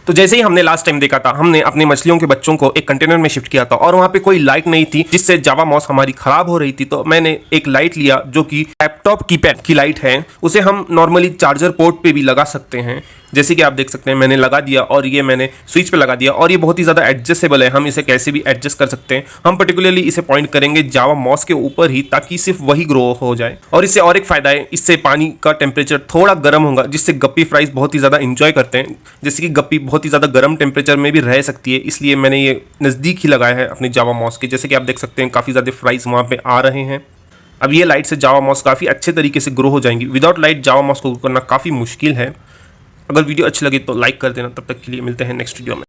तो जैसे ही हमने लास्ट टाइम देखा था, हमने अपने मछलियों के बच्चों को एक कंटेनर में शिफ्ट किया था और वहां पे कोई लाइट नहीं थी जिससे जावा मॉस हमारी खराब हो रही थी। तो मैंने एक लाइट लिया जो कि लैपटॉप कीपैड की लाइट है, उसे हम नॉर्मली चार्जर पोर्ट पे भी लगा सकते हैं। जैसे कि आप देख सकते हैं मैंने लगा दिया और ये मैंने स्विच पे लगा दिया और ये बहुत ही ज़्यादा एडजस्टेबल है, हम इसे कैसे भी एडजस्ट कर सकते हैं। हम पर्टिकुलरली इसे पॉइंट करेंगे जावा मॉस के ऊपर ही ताकि सिर्फ वही ग्रो हो जाए। और इससे और एक फ़ायदा है, इससे पानी का टेम्परेचर थोड़ा गर्म होगा जिससे गप्पी फ्राइज बहुत ही ज़्यादा इंजॉय करते हैं। जैसे कि गप्पी बहुत ही ज़्यादा गर्म टेम्परेचर में भी रह सकती है, इसलिए मैंने ये नज़दीक ही लगाया है अपने जावा मॉस के। जैसे कि आप देख सकते हैं काफ़ी ज़्यादा फ्राइज वहाँ पे आ रहे हैं। अब ये लाइट से जावा मॉस काफ़ी अच्छे तरीके से ग्रो हो जाएंगी। विदाउट लाइट जावा मॉस को करना काफ़ी मुश्किल है। अगर वीडियो अच्छी लगी तो लाइक कर देना। तब तक के लिए मिलते हैं नेक्स्ट वीडियो में।